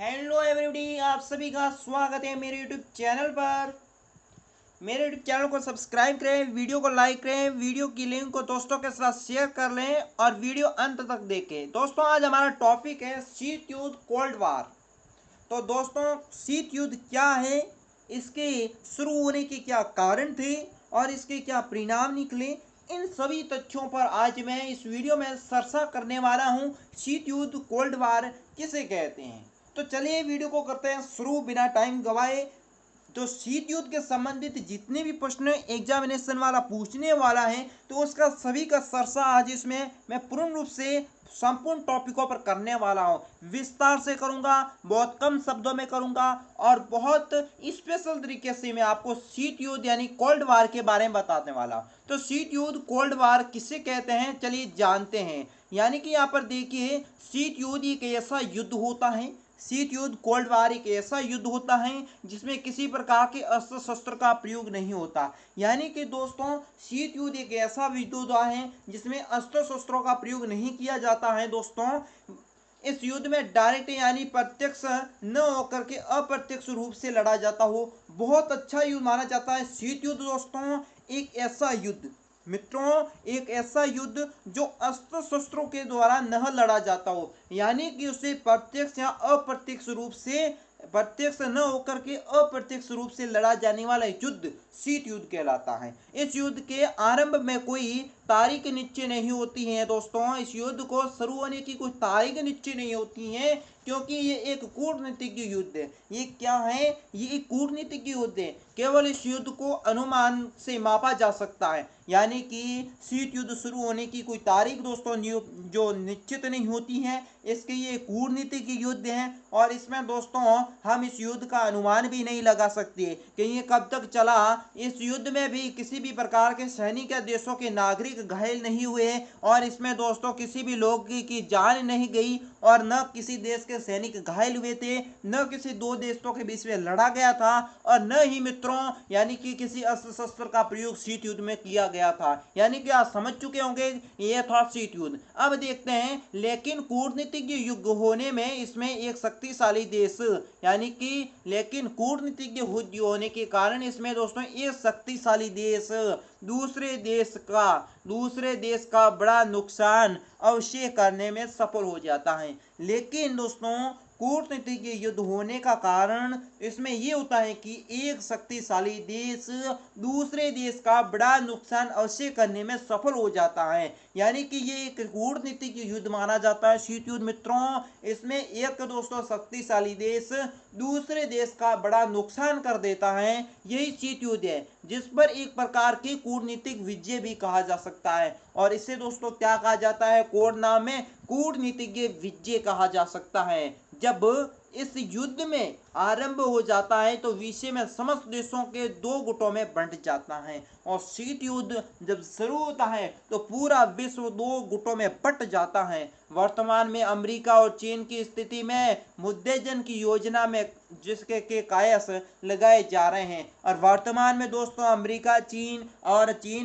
Hello everybody, आप सभी का स्वागत है मेरे यूट्यूब चैनल पर। मेरे यूट्यूब चैनल को सब्सक्राइब करें, वीडियो को लाइक करें, वीडियो की लिंक को दोस्तों के साथ शेयर कर लें और वीडियो अंत तक देखें। दोस्तों आज हमारा टॉपिक है शीत युद्ध, कोल्ड वार। तो दोस्तों शीत युद्ध क्या है, इसके शुरू होने के क्या कारण थे और इसके क्या परिणाम निकले, इन सभी तथ्यों पर आज मैं इस वीडियो में चर्चा करने वाला हूं। शीत युद्ध, कोल्ड वार किसे कहते हैं। तो चलिए वीडियो को करते हैं शुरू बिना टाइम गवाए। तो शीत युद्ध के संबंधित जितने भी प्रश्न एग्जामिनेशन वाला पूछने वाला है तो उसका सभी का चर्चा आज इसमें मैं पूर्ण रूप से संपूर्ण टॉपिकों पर करने वाला हूं। विस्तार से करूंगा, बहुत कम शब्दों में करूंगा और बहुत स्पेशल तरीके से मैं आपको शीत युद्ध यानी कोल्ड वार के बारे में बताने वाला हूं। तो शीत युद्ध, कोल्ड वार किसे कहते हैं चलिए जानते हैं। यानी कि यहाँ पर देखिए, शीत युद्ध एक ऐसा युद्ध होता है, शीत युद्ध, कोल्ड वार एक ऐसा युद्ध होता है जिसमें किसी प्रकार के अस्त्र शस्त्र का प्रयोग नहीं होता। यानी कि दोस्तों शीत युद्ध एक ऐसा युद्ध होता है जिसमें अस्त्र शस्त्रों का प्रयोग नहीं किया जाता है। दोस्तों इस युद्ध में डायरेक्ट यानी प्रत्यक्ष न होकर के अप्रत्यक्ष रूप से लड़ा जाता हो, बहुत अच्छा युद्ध माना जाता है शीत युद्ध। दोस्तों एक ऐसा युद्ध मित्रों, एक ऐसा युद्ध जो अस्त्र शस्त्रों के द्वारा न लड़ा जाता हो, यानी कि उसे प्रत्यक्ष या अप्रत्यक्ष रूप से, प्रत्यक्ष न होकर के अप्रत्यक्ष रूप से लड़ा जाने वाला युद्ध शीत युद्ध कहलाता है। इस युद्ध के आरंभ में कोई तारीख निश्चय नहीं होती है। दोस्तों इस युद्ध को शुरू होने की कोई तारीख निश्चय नहीं होती है, क्योंकि ये एक कूटनीतिक युद्ध है। ये क्या है, ये एक कूटनीतिक युद्ध है। केवल इस युद्ध को अनुमान से मापा जा सकता है, यानी कि शीत युद्ध शुरू होने की कोई तारीख दोस्तों जो निश्चित नहीं होती है। इसके ये कूटनीतिक युद्ध है और इसमें दोस्तों हम इस युद्ध का अनुमान भी नहीं लगा सकते कि ये कब तक चला। इस युद्ध में भी किसी भी प्रकार के सैनिक या देशों के नागरिक घायल नहीं हुए और इसमें दोस्तों किसी भी लोग की जान नहीं गई और न किसी देश के सैनिक घायल हुए थे, न किसी दो देशों के बीच में लड़ा गया था और न ही मित्रों यानी कि किसी अस्त्र शस्त्र का प्रयोग शीत युद्ध में किया गया था। यानी कि आप समझ चुके होंगे यह था शीत युद्ध। अब देखते हैं, लेकिन कूटनीतिक युद्ध होने में इसमें एक शक्तिशाली देश, यानी कि लेकिन कूटनीतिक युद्ध होने के कारण इसमें दोस्तों एक शक्तिशाली देश दूसरे देश का बड़ा नुकसान अवश्य करने में सफल हो जाता है। लेकिन दोस्तों कूटनीतिक युद्ध होने का कारण इसमें यह होता है कि एक शक्तिशाली देश दूसरे देश का बड़ा नुकसान अवश्य करने में सफल हो जाता है। यानी कि ये एक कूटनीतिक युद्ध माना जाता है शीत युद्ध मित्रों। इसमें एक दोस्तों शक्तिशाली देश दूसरे देश का बड़ा नुकसान कर देता है, यही शीत युद्ध है, जिस पर एक प्रकार की कूटनीतिक विजय भी कहा जा सकता है। और इसे दोस्तों क्या कहा जाता है, कोड नाम में कूटनीतिक विजय कहा जा सकता है। जब इस युद्ध में आरंभ हो जाता है तो विषय में समस्त देशों के दो गुटों में बंट जाता है और शीत युद्ध जब शुरू होता है तो पूरा विश्व दो गुटों में बंट जाता है। वर्तमान में अमेरिका और चीन की स्थिति में मुद्देजन की योजना में जिसके के कायस लगाए जा रहे हैं और वर्तमान में दोस्तों अमेरिका, चीन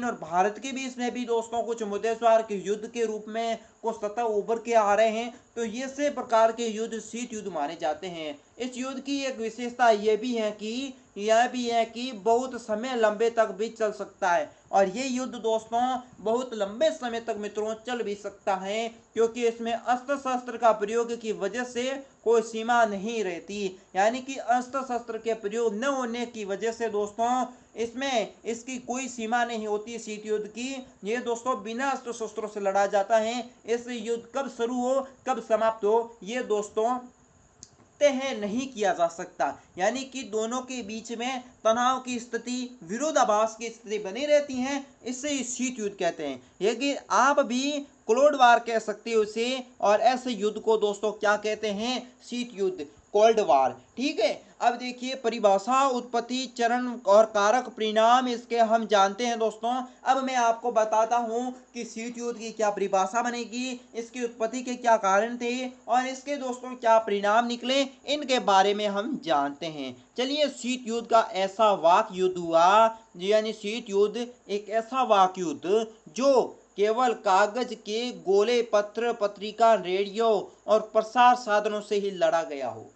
और भारत के बीच में भी दोस्तों कुछ मुद्देश्वार के युद्ध के रूप में कुछ सतह उभर के आ रहे हैं। तो ये से प्रकार के युद्ध शीत युद्ध माने जाते हैं। इस युद्ध की एक विशेषता यह भी है कि बहुत समय लंबे तक भी चल सकता है और ये युद्ध दोस्तों बहुत लंबे समय तक मित्रों चल भी सकता है, क्योंकि इसमें अस्त्र शस्त्र का प्रयोग की वजह से कोई सीमा नहीं रहती। यानी कि अस्त्र शस्त्र के प्रयोग न होने की वजह से दोस्तों इसमें इसकी कोई सीमा नहीं होती शीत युद्ध की। ये दोस्तों बिना अस्त्र शस्त्रों से लड़ा जाता है। इस युद्ध कब शुरू हो कब समाप्त हो ये दोस्तों तय नहीं किया जा सकता। यानी कि दोनों के बीच में तनाव की स्थिति, विरोधाभास की स्थिति बनी रहती है, इससे शीत युद्ध कहते हैं। लेकिन आप भी कोल्ड वार कह सकते हो उसे, और ऐसे युद्ध को दोस्तों क्या कहते हैं, शीत युद्ध, कोल्ड वार। ठीक है, अब देखिए परिभाषा, उत्पत्ति, चरण और कारक, परिणाम इसके हम जानते हैं दोस्तों। अब मैं आपको बताता हूं कि शीत युद्ध की क्या परिभाषा बनेगी, इसकी उत्पत्ति के क्या कारण थे और इसके दोस्तों क्या परिणाम निकले, इनके बारे में हम जानते हैं। चलिए, शीत युद्ध का ऐसा वाक युद्ध हुआ, यानी शीत युद्ध एक ऐसा वाक युद्ध जो केवल कागज के गोले, पत्र, पत्रिका, रेडियो और प्रसार साधनों से ही लड़ा गया हो।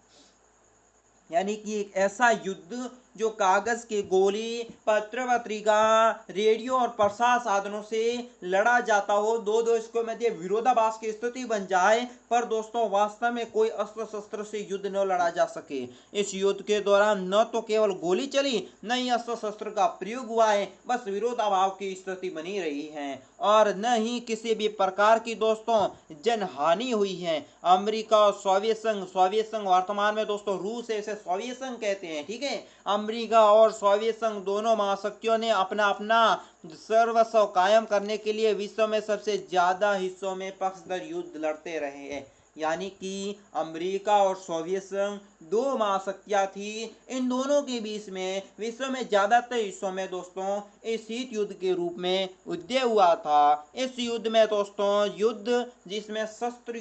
यानी कि एक ऐसा युद्ध जो कागज के गोली, पत्र पत्रिका, रेडियो और प्रसार साधनों से लड़ा जाता हो, दो देश के मध्य विरोधाभास की स्थिति बन जाए, पर दोस्तों वास्तव में कोई अस्त्र शस्त्र से युद्ध न लड़ा जा सके। इस युद्ध के दौरान न तो केवल गोली चली, न ही अस्त्र शस्त्र का प्रयोग हुआ है, बस विरोधाभाव की स्थिति बनी रही है और न ही किसी भी प्रकार की दोस्तों जनहानि हुई है। अमेरिका और सोवियत संघ वर्तमान में दोस्तों रूस है, इसे सोवियत संघ कहते हैं, ठीक है। अमेरिका और सोवियत संघ दोनों महाशक्तियों ने अपना अपना सर्वस्व कायम करने के लिए विश्व में सबसे ज्यादा हिस्सों में पक्षधर युद्ध लड़ते रहे हैं। यानी कि अमेरिका और सोवियत संघ दो महाशक्तियां थी, इन दोनों के बीच में विश्व में ज्यादातर हिस्सों में दोस्तों इस शीत युद्ध के रूप में उदय हुआ था। इस युद्ध में दोस्तों युद्ध जिसमें शस्त्र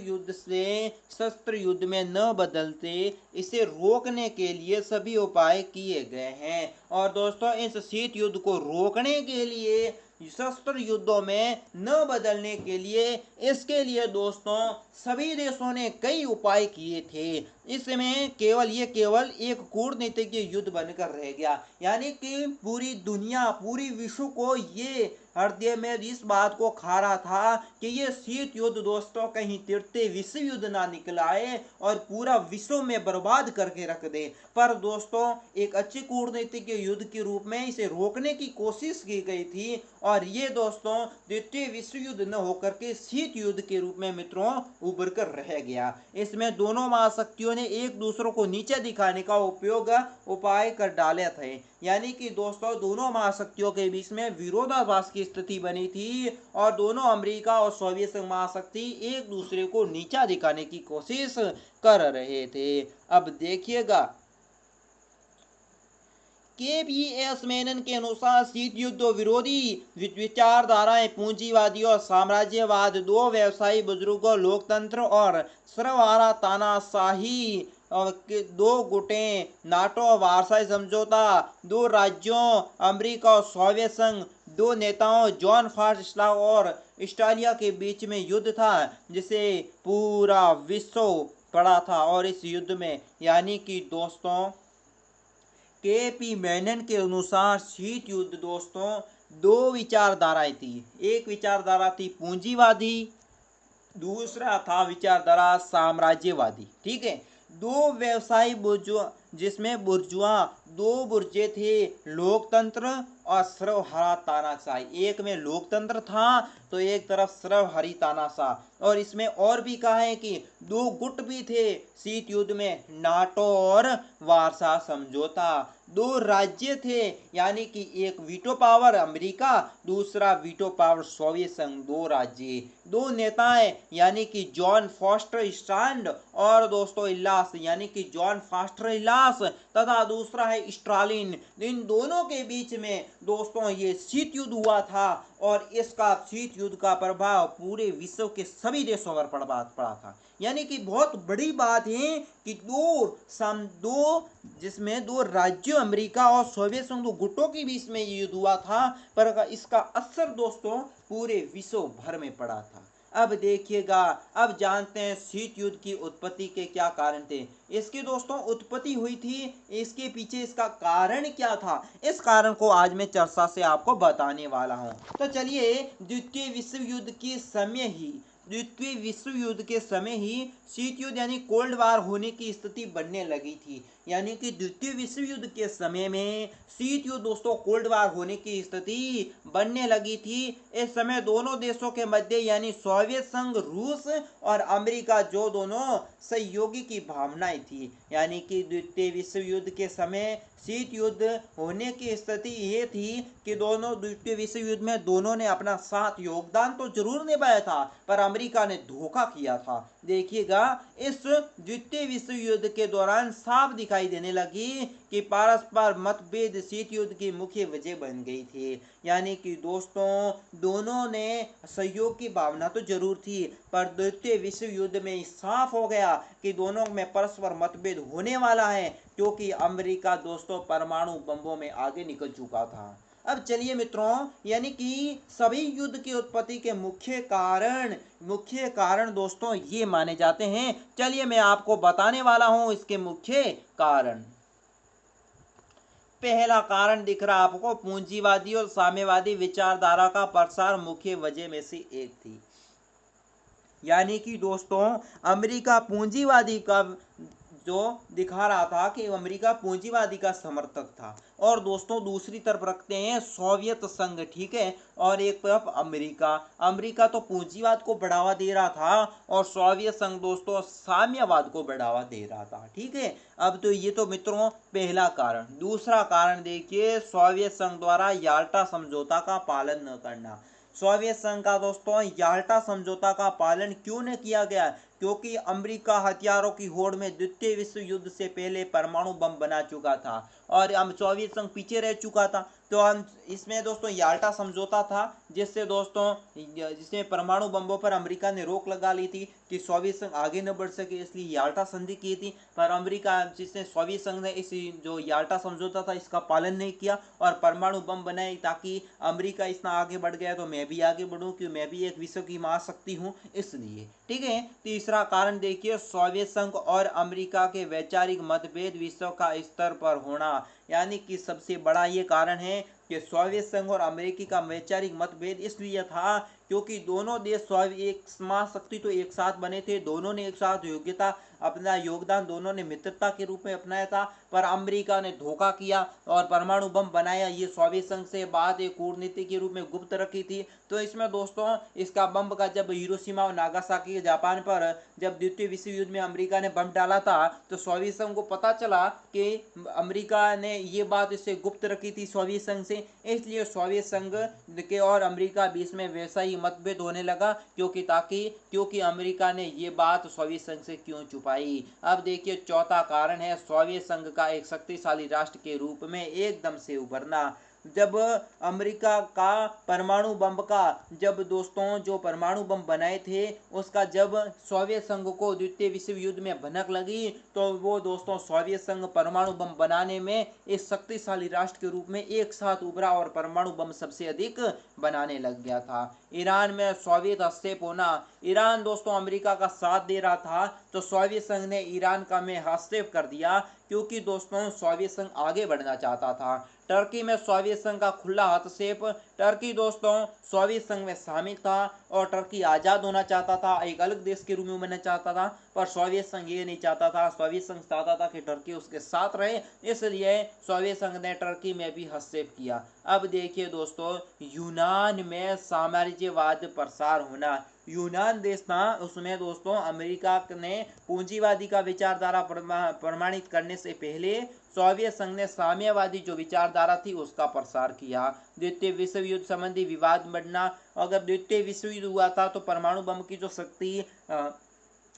युद्ध में न बदलते, इसे रोकने के लिए सभी उपाय किए गए हैं। और दोस्तों इस शीत युद्ध को रोकने के लिए, शस्त्र युद्धों में न बदलने के लिए, इसके लिए दोस्तों सभी देशों ने कई उपाय किए थे। इसमें केवल एक कूटनीतिक युद्ध बनकर रह गया। यानी कि पूरी दुनिया, पूरी विश्व को ये हृदय में इस बात को खा रहा था कि ये शीत युद्ध दोस्तों कहीं तृतीय विश्व युद्ध ना निकलाए और पूरा विश्व में बर्बाद करके रख दे। पर दोस्तों एक अच्छी कूटनीतिक युद्ध के रूप में इसे रोकने की कोशिश की गई थी और ये दोस्तों द्वितीय विश्व युद्ध न होकर के शीत युद्ध के रूप में मित्रों उभर कर रह गया। इसमें दोनों महाशक्तियों ने एक दूसरे को नीचे दिखाने का उपाय कर डाले थे। यानी कि दोस्तों दोनों महाशक्तियों के बीच में विरोधाभास की स्थिति बनी थी और दोनों अमेरिका और सोवियत संघ महाशक्ति एक दूसरे को नीचा दिखाने की कोशिश कर रहे थे। अब देखिएगा, केपीएस मेनन के अनुसार शीत युद्ध विरोधी विचारधाराएं पूंजीवादी और साम्राज्यवाद, दो व्यवसायी बुजुर्गों, लोकतंत्र और सर्वहारा तानाशाही, दो गुटें, नाटो वारसाई समझौता, दो राज्यों अमेरिका और सोवियत संघ, दो नेताओं जॉन फास्टलाव और स्टालिया के बीच में युद्ध था जिसे पूरा विश्व पड़ा था। और इस युद्ध में यानी कि दोस्तों केपी मेनन के अनुसार शीत युद्ध दोस्तों दो विचारधाराएं थी। एक विचारधारा थी पूंजीवादी, दूसरा था विचारधारा साम्राज्यवादी, ठीक है। दो व्यवसायी बुर्जुआ, जिसमें बुर्जुआ दो बुर्जे थे, लोकतंत्र और सर्वहारा तानाशाही। एक में लोकतंत्र था तो एक तरफ सर्वहारी तानाशाह। और इसमें और भी कहा है कि दो गुट भी थे शीत युद्ध में, नाटो और वारसा समझौता। दो राज्य थे, यानी कि एक वीटो पावर अमेरिका, दूसरा वीटो पावर सोवियत संघ, दो राज्य। दो नेताएं, यानी कि जॉन फॉस्टर स्टैंड और दोस्तों इलास, यानी कि जॉन फॉस्टर इलास, तथा दूसरा है स्टालिन। इन दोनों के बीच में दोस्तों ये शीत युद्ध हुआ था और इसका शीत युद्ध का प्रभाव पूरे विश्व के सभी देशों पर पड़ा था। यानी कि बहुत बड़ी बात है कि जिसमें दो राज्यों अमेरिका और सोवियत संघ, दो गुटों के बीच में ये युद्ध हुआ था, पर इसका असर दोस्तों पूरे विश्व भर में पड़ा था। अब देखिएगा, अब जानते हैं शीत युद्ध की उत्पत्ति के क्या कारण थे। इसकी दोस्तों उत्पत्ति हुई थी, इसके पीछे इसका कारण क्या था, इस कारण को आज मैं चर्चा से आपको बताने वाला हूं। तो चलिए, द्वितीय विश्व युद्ध के समय ही शीत युद्ध यानी कोल्ड वार होने की स्थिति बनने लगी थी। यानी कि द्वितीय विश्व युद्ध के समय में शीत युद्ध दोस्तों कोल्ड वार होने की स्थिति बनने लगी थी। इस समय दोनों देशों के मध्य यानी सोवियत संघ, रूस और अमेरिका, जो दोनों सहयोगी की भावनाएं थी। यानी कि द्वितीय विश्व युद्ध के समय शीत युद्ध होने की स्थिति ये थी कि दोनों द्वितीय विश्व युद्ध में दोनों ने अपना साथ योगदान तो जरूर निभाया था, पर अमेरिका ने धोखा किया था। देखिएगा, इस द्वितीय विश्व युद्ध के दौरान साफ दिखाई देने लगी कि परस्पर मतभेद शीत युद्ध की मुख्य वजह बन गई थी। यानी कि दोस्तों दोनों ने सहयोग की भावना तो जरूर थी, पर द्वितीय विश्व युद्ध में साफ हो गया कि दोनों में परस्पर मतभेद होने वाला है, क्योंकि अमेरिका दोस्तों परमाणु बमों में आगे निकल चुका था। अब चलिए मित्रों, यानी कि सभी युद्ध की उत्पत्ति के मुख्य कारण दोस्तों ये माने जाते हैं। चलिए मैं आपको बताने वाला हूं इसके मुख्य कारण। पहला कारण दिख रहा आपको, पूंजीवादी और साम्यवादी विचारधारा का प्रसार मुख्य वजह में से एक थी। यानी कि दोस्तों अमेरिका पूंजीवादी का जो दिखा रहा था कि अमेरिका पूंजीवादी का समर्थक था, और दोस्तों दूसरी तरफ रखते हैं सोवियत संघ, ठीक है, और एक तरफ अमेरिका। अमेरिका तो पूंजीवाद को बढ़ावा दे रहा था और सोवियत संघ दोस्तों साम्यवाद को बढ़ावा दे रहा था, ठीक है। अब तो ये तो मित्रों पहला कारण। दूसरा कारण देखिए, सोवियत संघ द्वारा याल्टा समझौता का पालन न करना। सोवियत संघ का दोस्तों याल्टा समझौता का पालन क्यों न किया गया? क्योंकि अमेरिका हथियारों की होड़ में द्वितीय विश्व युद्ध से पहले परमाणु बम बना चुका था और हम सोवियत संघ पीछे रह चुका था। तो हम इसमें दोस्तों याल्टा समझौता था, जिससे दोस्तों जिसमें परमाणु बम्बों पर अमेरिका ने रोक लगा ली थी कि सोवियत संघ आगे न बढ़ सके, इसलिए याल्टा संधि की थी। पर अमेरिका जिसने सोवियत संघ ने इस जो याल्टा समझौता था इसका पालन नहीं किया और परमाणु बम बनाए, ताकि अमेरिका इतना आगे बढ़ गया तो मैं भी आगे बढ़ूं, क्योंकि मैं भी एक विश्व की महाशक्ति हूं, इसलिए, ठीक है। तीसरा कारण देखिए, सोवियत संघ और अमेरिका के वैचारिक मतभेद विश्व का स्तर पर होना। यानी कि सबसे बड़ा ये कारण है कि सोवियत संघ और अमेरिकी का वैचारिक मतभेद इसलिए था क्योंकि दोनों देश एक महाशक्ति तो एक साथ बने थे, दोनों ने एक साथ योग्यता अपना योगदान दोनों ने मित्रता के रूप में अपनाया था, पर अमेरिका ने धोखा किया और परमाणु बम बनाया। ये सोवियत संघ से बात एक कूटनीति के रूप में गुप्त रखी थी। तो इसमें दोस्तों इसका बम का जब हिरोशिमा और नागासाकी जापान पर जब द्वितीय विश्व युद्ध में अमेरिका ने बम डाला था, तो सोवियत संघ को पता चला कि अमेरिका ने ये बात इससे गुप्त रखी थी सोवियत संघ से, इसलिए सोवियत संघ के और अमेरिका बीच में वैसा ही मतभेद होने लगा, क्योंकि अमेरिका ने ये बात सोवियत संघ से क्यों छुपाई। अब देखिए चौथा कारण है सोवियत संघ का एक शक्तिशाली राष्ट्र के रूप में एकदम से उभरना। जब अमेरिका का परमाणु बम का जब दोस्तों जो परमाणु बम बनाए थे उसका जब सोवियत संघ को द्वितीय विश्व युद्ध में भनक लगी, तो वो दोस्तों सोवियत संघ परमाणु बम बनाने में एक शक्तिशाली राष्ट्र के रूप में एक साथ उभरा और परमाणु बम सबसे अधिक बनाने लग गया था। ईरान में सोवियत हस्तक्षेप होना। ईरान दोस्तों अमेरिका का साथ दे रहा था, तो सोवियत संघ ने ईरान का में हस्तक्षेप कर दिया, क्योंकि दोस्तों सोवियत संघ आगे बढ़ना चाहता था। टर्की में सोवियत संघ का खुला हस्तक्षेप। टर्की दोस्तों सोवियत संघ में शामिल था और टर्की आज़ाद होना चाहता था, एक अलग देश के रूप में बनना चाहता था, पर सोवियत संघ ये नहीं चाहता था। सोवियत संघ चाहता था कि टर्की उसके साथ रहे, इसलिए सोवियत संघ ने टर्की में भी हस्तक्षेप किया। अब देखिए दोस्तों यूनान में साम्राज्यवाद प्रसार होना। यूनान देश था, उसमें दोस्तों अमेरिका ने पूंजीवादी का विचारधारा प्रमाणित करने से पहले सोवियत संघ ने साम्यवादी जो विचारधारा थी उसका प्रसार किया। द्वितीय विश्व युद्ध संबंधी विवाद बढ़ना। अगर द्वितीय विश्व युद्ध हुआ था तो परमाणु बम की जो शक्ति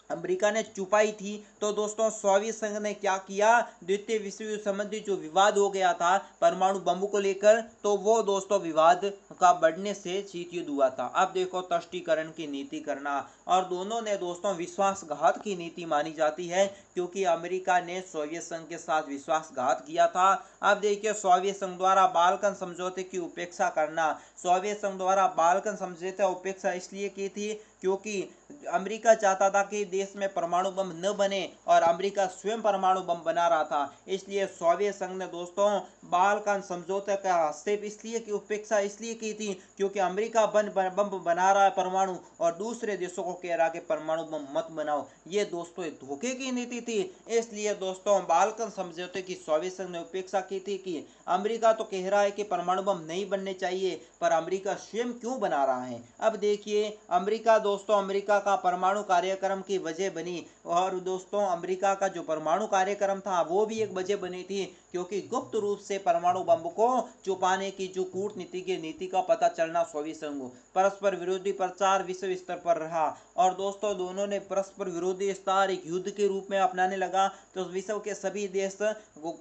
अमेरिका ने छुपाई थी, तो दोस्तों सोवियत संघ ने क्या किया, द्वितीय विश्व युद्ध संबंधी जो विवाद हो गया था परमाणु बम को लेकर, तो वो दोस्तों विवाद का बढ़ने से शीत युद्ध हुआ था। अब देखो तुष्टीकरण की नीति करना, और दोनों ने दोस्तों विश्वासघात की नीति मानी जाती है, क्योंकि अमेरिका ने सोवियत संघ के साथ विश्वासघात किया था। अब देखिए सोवियत संघ द्वारा बाल्कन समझौते की उपेक्षा करना। सोवियत संघ द्वारा बाल्कन समझौते उपेक्षा इसलिए की थी क्योंकि अमेरिका चाहता था कि देश में परमाणु बम न बने और अमेरिका स्वयं परमाणु बम बना रहा था, इसलिए सोवियत संघ ने दोस्तों बाल्कन समझौते का हस्तक्षेप इसलिए की उपेक्षा इसलिए की थी क्योंकि अमेरिका बम बना रहा है परमाणु और दूसरे देशों को कह रहा है कि परमाणु बम मत बनाओ। ये दोस्तों एक धोखे की नीति थी, इसलिए दोस्तों बाल्कन समझौते की सोवियत संघ ने उपेक्षा की थी कि अमेरिका तो कह रहा है कि परमाणु बम नहीं बनने चाहिए, पर अमेरिका स्वयं क्यों बना रहा है। अब देखिए अमेरिका दोस्तों अमेरिका का परमाणु कार्यक्रम की वजह बनी, और दोस्तों अमेरिका का जो परमाणु कार्यक्रम था वो भी एक वजह बनी थी, क्योंकि गुप्त रूप से परमाणु बम को छुपाने की जो कूटनीति की नीति का पता चलना सोवियत संघ को। परस्पर विरोधी प्रचार विश्व स्तर पर रहा, और दोस्तों दोनों ने परस्पर विरोधी स्तर एक युद्ध के रूप में अपनाने लगा। तो विश्व के सभी देश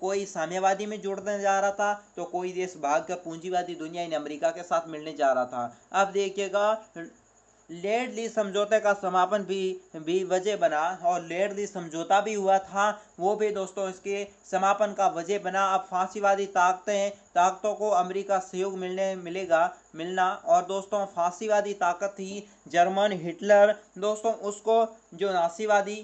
कोई साम्यवादी में जुड़ने जा रहा था, तो कोई देश भागकर पूंजीवादी दुनिया इन अमेरिका के साथ मिलने जा रहा था। अब देखिएगा लेड लीज समझौते का समापन भी वजह बना, और लेड लीज समझौता भी हुआ था, वो भी दोस्तों इसके समापन का वजह बना। अब फांसीवादी ताकतों को अमेरिका सहयोग मिलना, और दोस्तों फांसीवादी ताकत थी जर्मन हिटलर, दोस्तों उसको जो नासीवादी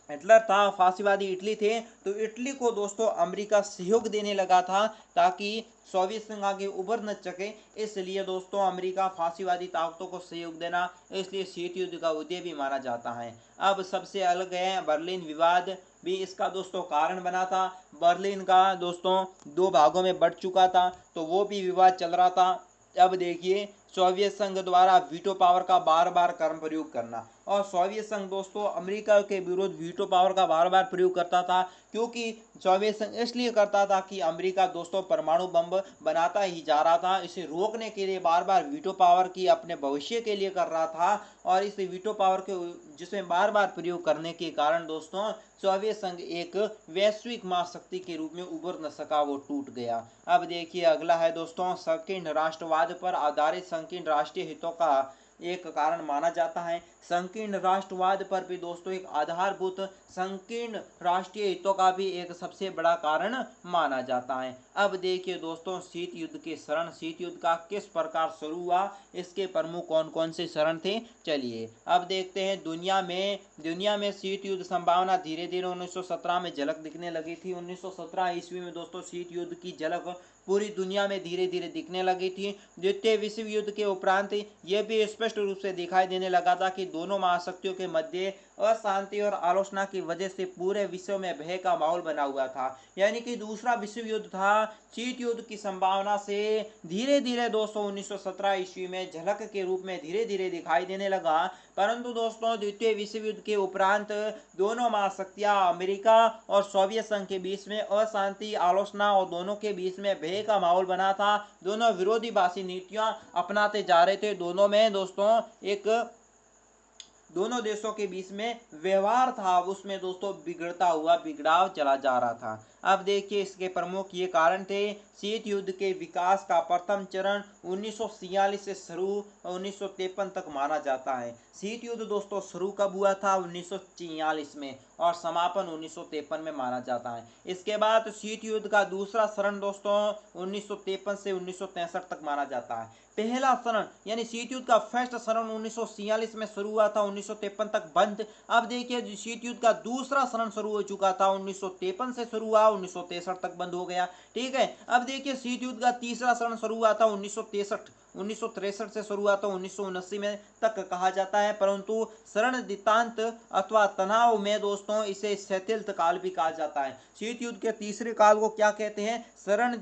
हिटलर था, फांसीवादी इटली थे, तो इटली को दोस्तों अमेरिका सहयोग देने लगा था ताकि सोवियत संघ आगे उभर न सके। इसलिए दोस्तों अमेरिका फांसीवादी ताकतों को सहयोग देना, इसलिए शीत युद्ध का उदय भी माना जाता है। अब सबसे अलग है बर्लिन विवाद, भी इसका दोस्तों कारण बना था। बर्लिन का दोस्तों दो भागों में बढ़ चुका था, तो वो भी विवाद चल रहा था। अब देखिए सोवियत संघ द्वारा वीटो पावर का बार बार कर्म प्रयोग करना, और सोवियत संघ दोस्तों अमेरिका के विरुद्ध वीटो पावर का बार बार प्रयोग करता था, क्योंकि सोवियत संघ इसलिए करता था कि अमेरिका दोस्तों परमाणु बम बनाता ही जा रहा था, इसे रोकने के लिए बार बार वीटो पावर की अपने भविष्य के लिए कर रहा था। और इस वीटो पावर के जिसमें बार बार प्रयोग करने के कारण दोस्तों सोवियत संघ एक वैश्विक महाशक्ति के रूप में उभर न सका, वो टूट गया। अब देखिए अगला है दोस्तों संकीर्ण राष्ट्रवाद पर आधारित संकीर्ण राष्ट्रीय हितों का एक कारण माना जाता है। संकीर्ण राष्ट्रवाद पर भी दोस्तों एक आधारभूत संकीर्ण राष्ट्रीय हितों का भी एक सबसे बड़ा कारण माना जाता है। अब देखिए दोस्तों शीत युद्ध के शरण, शीत युद्ध का किस प्रकार शुरू हुआ, इसके प्रमुख कौन कौन से शरण थे, चलिए अब देखते हैं। दुनिया में शीत युद्ध संभावना धीरे धीरे 1917 में झलक दिखने लगी थी। 1917 ईस्वी में दोस्तों शीत युद्ध की झलक पूरी दुनिया में धीरे धीरे दिखने लगी थी। द्वितीय विश्व युद्ध के उपरांत यह भी स्पष्ट रूप से दिखाई देने लगा था कि दोनों महाशक्तियों के मध्य अशांति और आलोचना की वजह से पूरे विश्व में भय का माहौल बना हुआ था। यानी कि दूसरा विश्व युद्ध था, शीत युद्ध की संभावना से धीरे धीरे दोस्तों 1917 ईस्वी में झलक के रूप में धीरे धीरे दिखाई देने लगा। परंतु दोस्तों द्वितीय विश्व युद्ध के उपरांत दोनों महाशक्तियां अमेरिका और सोवियत संघ के बीच में अशांति, आलोचना और दोनों के बीच में भय का माहौल बना था। दोनों विरोधीभाषी नीतियां अपनाते जा रहे थे। दोनों देशों के बीच में व्यवहार था, उसमें दोस्तों बिगड़ाव चला जा रहा था। अब देखिए इसके प्रमुख ये कारण थे। शीत युद्ध के विकास का प्रथम चरण 1946 से शुरू 1953 तक माना जाता है। शीत युद्ध दोस्तों शुरू कब हुआ था, 1946 में, और समापन 1953 में माना जाता है। इसके बाद शीत युद्ध का दूसरा चरण दोस्तों 1953 से 1963 तक माना जाता है। पहला चरण यानी शीत युद्ध का फर्स्ट चरण 1946 में शुरू हुआ था, 1953 तक बंद। अब देखिए शीत युद्ध का दूसरा चरण शुरू हो चुका था, 1953 से शुरू हुआ, 1963 तक बंद हो गया। ठीक है, अब देखिए शीत युद्ध का तीसरा चरण शुरू हुआ था 1963 से शुरू हुआ था 1979 में तक कहा जाता है। परंतु शरण दितांत अथवा तनाव में दोस्तों इसे शिथिलता काल भी कहा जाता है। शीत युद्ध के तीसरे काल को क्या कहते हैं, शरण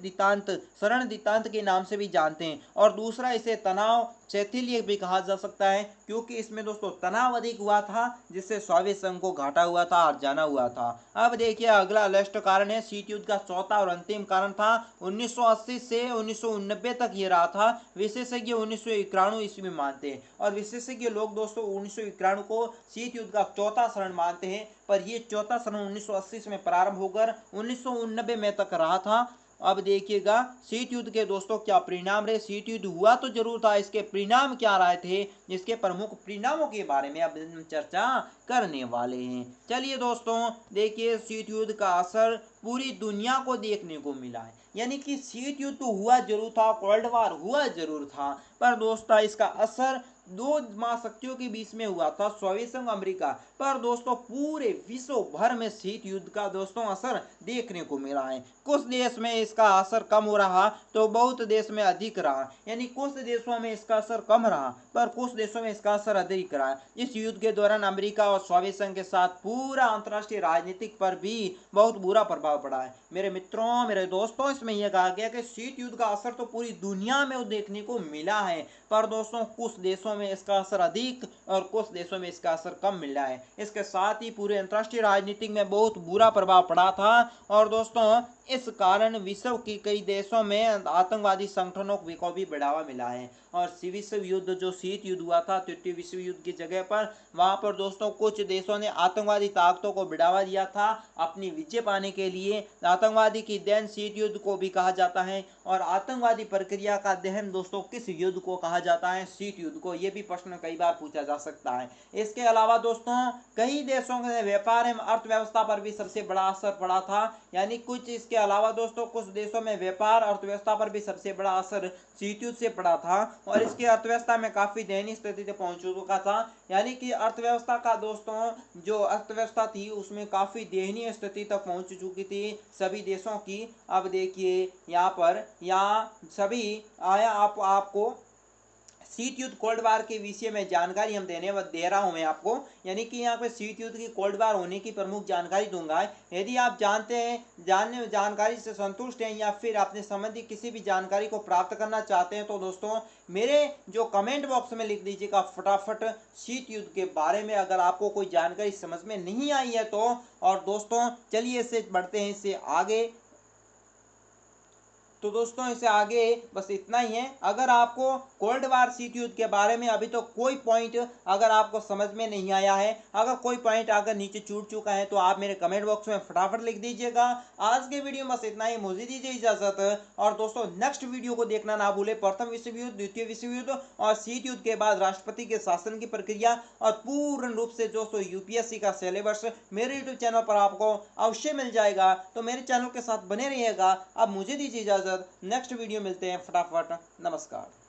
दितांत के नाम से भी जानते हैं। और दूसरा इसे तनाव शिथिल्य भी कहा जा सकता है, क्योंकि इसमें दोस्तों तनाव अधिक हुआ था, जिससे सोवियत संघ को घाटा हुआ था और जाना हुआ था। अब देखिए अगला लिस्ट कारण है शीत युद्ध का चौथा और अंतिम कारण था 1980 से 1990 तक ये रहा था। विशेषज्ञ 1991 ईस्वी में मानते हैं, और विशेषज्ञ लोग दोस्तों 1991 को शीत युद्ध का चौथा चरण मानते हैं। पर ये चौथा चरण 1980 में प्रारंभ होकर 1990 में तक रहा था। अब देखिएगा शीत युद्ध के दोस्तों क्या परिणाम रहे। शीत युद्ध हुआ तो जरूर था, इसके परिणाम क्या रहे थे, इसके प्रमुख परिणामों के बारे में अब हम चर्चा करने वाले हैं। चलिए दोस्तों देखिए शीत युद्ध का असर पूरी दुनिया को देखने को मिला है। यानी कि शीत युद्ध तो हुआ जरूर था, कोल्ड वार हुआ जरूर था, पर दोस्तों इसका असर दो महाशक्तियों के बीच में हुआ था, सोवियत संघ अमेरिका, पर दोस्तों पूरे विश्व भर में शीत युद्ध का दोस्तों असर देखने को मिला है। कुछ देश में इसका असर कम हो रहा तो बहुत देश में अधिक रहा, यानी कुछ देशों में इसका असर कम रहा पर कुछ देशों में इसका असर अधिक रहा। इस युद्ध के दौरान अमेरिका और सोवियत संघ के साथ पूरा अंतर्राष्ट्रीय राजनीतिक पर भी बहुत बुरा प्रभाव पड़ा है। मेरे मित्रों, मेरे दोस्तों, इसमें यह कहा गया कि शीत युद्ध का असर तो पूरी दुनिया में देखने को मिला है, पर दोस्तों कुछ देशों में इसका असर अधिक और कुछ देशों में इसका असर कम मिला है। इसके साथ ही पूरे अंतर्राष्ट्रीय राजनीति में बहुत बुरा प्रभाव पड़ा था, और दोस्तों इस कारण विश्व के कई देशों में आतंकवादी संगठनों को भी बढ़ावा मिला है। और विश्व युद्ध जो शीत युद्ध हुआ था तृतीय विश्व युद्ध की जगह पर, वहां पर दोस्तों कुछ देशों ने आतंकवादी ताकतों को बढ़ावा दिया था अपनी विजय पाने के लिए। आतंकवादी की देन शीत युद्ध को भी कहा जाता है, और आतंकवादी प्रक्रिया का दहन दोस्तों किस युद्ध को कहा जाता है, शीत युद्ध को। ये भी प्रश्न कई बार पूछा जा सकता है। इसके अलावा दोस्तों कई देशों के व्यापार एवं अर्थव्यवस्था पर भी सबसे बड़ा असर पड़ा था, यानी कुछ इसके अलावा दोस्तों कुछ देशों में व्यापार अर्थव्यवस्था पर भी सबसे बड़ा असर शीत युद्ध से पड़ा था और इसकी अर्थव्यवस्था में काफी दयनीय स्थिति तक पहुंच चुका था। यानी कि अर्थव्यवस्था का दोस्तों जो अर्थव्यवस्था थी उसमें काफी दयनीय स्थिति तक पहुंच चुकी थी सभी देशों की। अब देखिए यहाँ पर यहाँ सभी आया आपको शीत युद्ध कोल्ड वार के विषय में जानकारी हम दे रहा हूं मैं आपको, यानी कि यहाँ पे शीत युद्ध की कोल्ड वार होने की प्रमुख जानकारी दूंगा। यदि आप जानते हैं जानकारी से संतुष्ट हैं या फिर अपने संबंधी किसी भी जानकारी को प्राप्त करना चाहते हैं तो दोस्तों मेरे जो कमेंट बॉक्स में लिख दीजिएगा फटाफट शीत युद्ध के बारे में, अगर आपको कोई जानकारी समझ में नहीं आई है तो। और दोस्तों चलिए इससे बढ़ते हैं इससे आगे। तो दोस्तों इससे आगे बस इतना ही है। अगर आपको कोल्ड वार शीत युद्ध के बारे में अभी तो कोई पॉइंट अगर आपको समझ में नहीं आया है, अगर कोई पॉइंट अगर नीचे छूट चुका है तो आप मेरे कमेंट बॉक्स में फटाफट लिख दीजिएगा। आज के वीडियो में बस इतना ही, मुझे दीजिए इजाजत। और दोस्तों नेक्स्ट वीडियो को देखना ना भूले, प्रथम विश्व युद्ध, द्वितीय विश्व युद्ध और शीत युद्ध के बाद राष्ट्रपति के शासन की प्रक्रिया और पूर्ण रूप से दोस्तों यूपीएससी का सिलेबस मेरे यूट्यूब चैनल पर आपको अवश्य मिल जाएगा। तो मेरे चैनल के साथ बने रहिएगा। अब मुझे दीजिए इजाजत, नेक्स्ट वीडियो मिलते हैं फटाफट। नमस्कार।